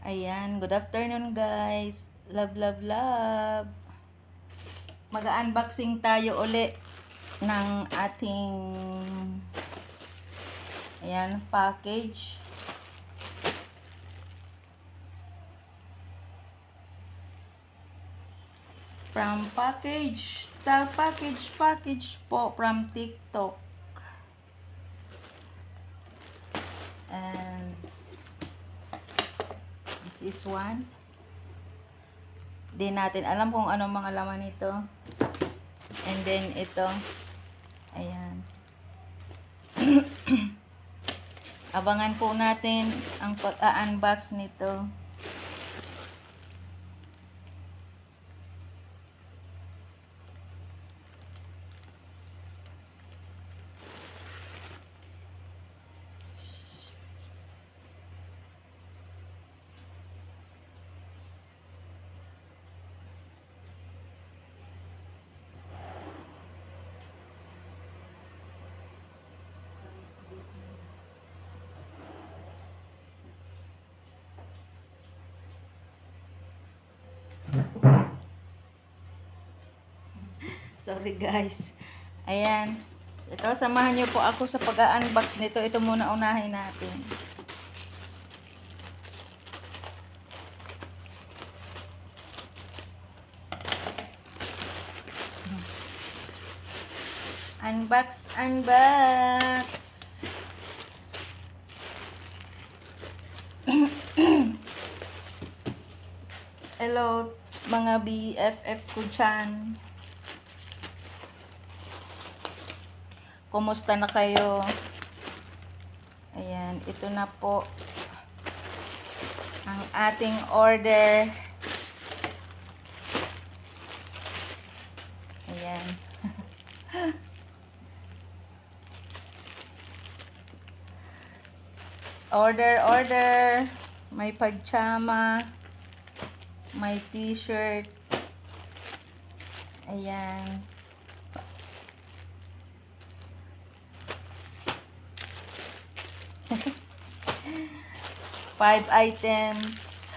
Ayan, good afternoon guys. Love, love, love. Mag-unboxing tayo uli ng ating ayan, package. From package po from TikTok. And this is one. Di natin alam kung ano mga laman nito. And then ito. Ayan. Abangan po natin ang pag-unbox nito. Sorry guys. Ayan. Ito, samahan niyo po ako sa pag-unbox nito. Ito muna unahin natin. Unbox. Hello, mga BFF ko dyan. Kumusta na kayo? Ayan, ito na po ang ating order. Ayan. Order. May pajama. May t-shirt. Ayan. Five items.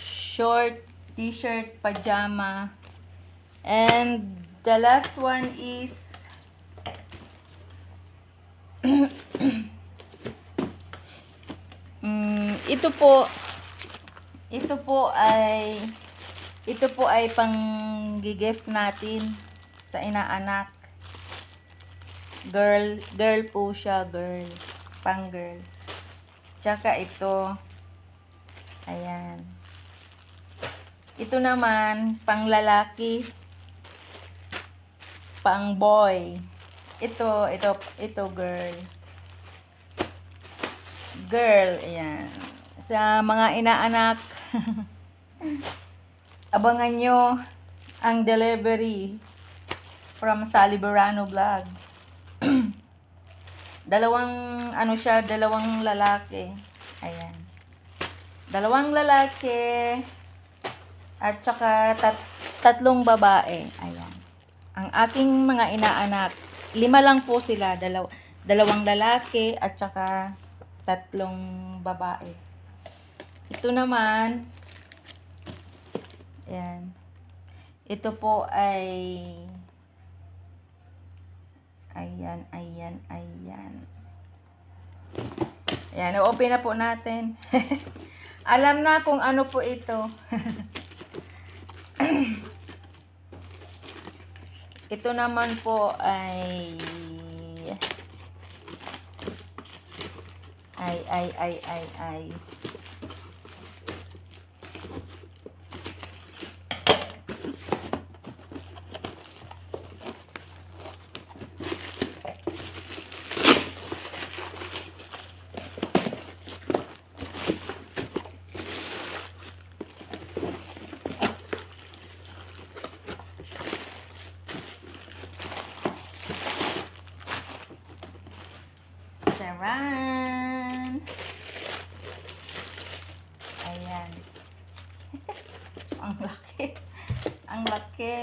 Short, t-shirt, pajama. And the last one is ito po ay pang gigift natin sa inaanak. Girl po siya, pang girl. Tsaka ito, ayan. Ito naman pang lalaki, pang boy. Ito girl, ayan. Sa mga inaanak, abangan nyo ang delivery from Saliberano Vlogs. Dalawang lalaki. Ayan. Dalawang lalaki at saka tatlong babae. Ayan. Ang aking mga inaanak, 5 lang po sila, dalawang lalaki at saka tatlong babae. Ito naman, ayan. Ito po ay ayan. Ayan, i-open na po natin. Alam na kung ano po ito. Ito naman po ay charan. Ayan. Ang laki.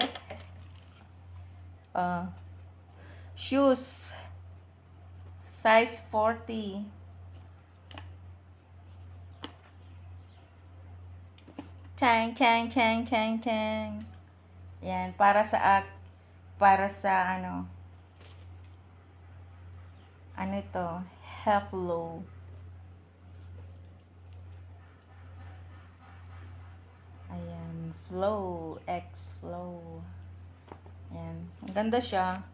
Shoes. Size 40. Chang, chang, chang, chang, chang. Yan, para sa ano ito, hello. Ayan, flow, X flow. Ayan, ang ganda siya.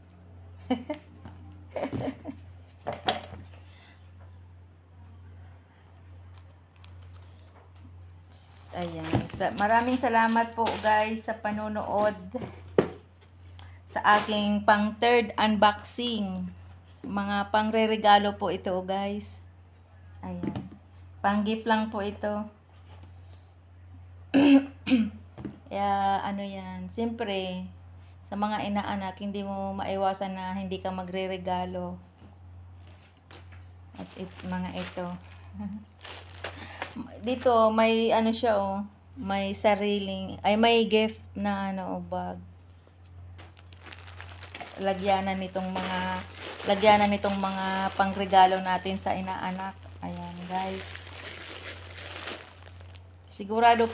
Ayan, maraming salamat po guys sa panonood sa aking pang third unboxing. Mga pangre-regalo po ito guys. Ayan, pang gift lang po ito. Kaya ano yan, siyempre sa mga inaanak hindi mo maiwasan na hindi ka magre-regalo. Mga ito. Dito may ano siya may may gift na bag. Lagyanan nitong mga pangregalo natin sa inaanak. Ayan, guys. Sigurado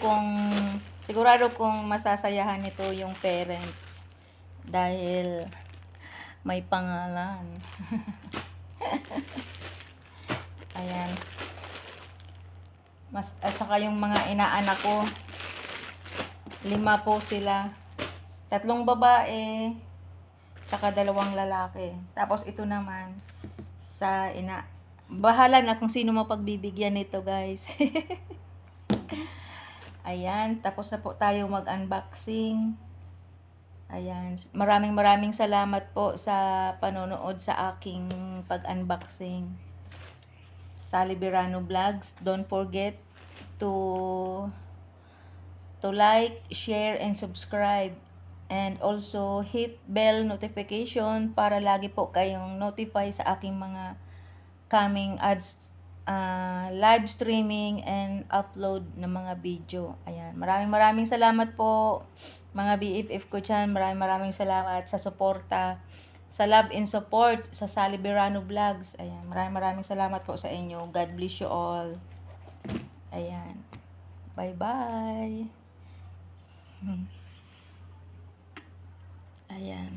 kong masasayahan nito yung parents dahil may pangalan. Ayan. At saka yung mga inaanak ko, 5 po sila. 3 babae, saka 2 lalaki. Tapos ito naman, bahala na kung sino mapagbibigyan nito guys. Ayan, tapos na po tayo mag-unboxing. Ayan, maraming salamat po sa panonood sa aking pag-unboxing. Sally Berano Vlogs. Don't forget to like, share, and subscribe. And also hit bell notification para lagi po kayong notify sa aking mga coming ads, live streaming and upload ng mga video. Ayan, maraming salamat po mga BFF ko dyan. Maraming salamat sa suporta, sa love and support sa Sally Berano Vlogs. Ayan, maraming salamat po sa inyo. God bless you all. Ayan. Bye-bye. Ayan.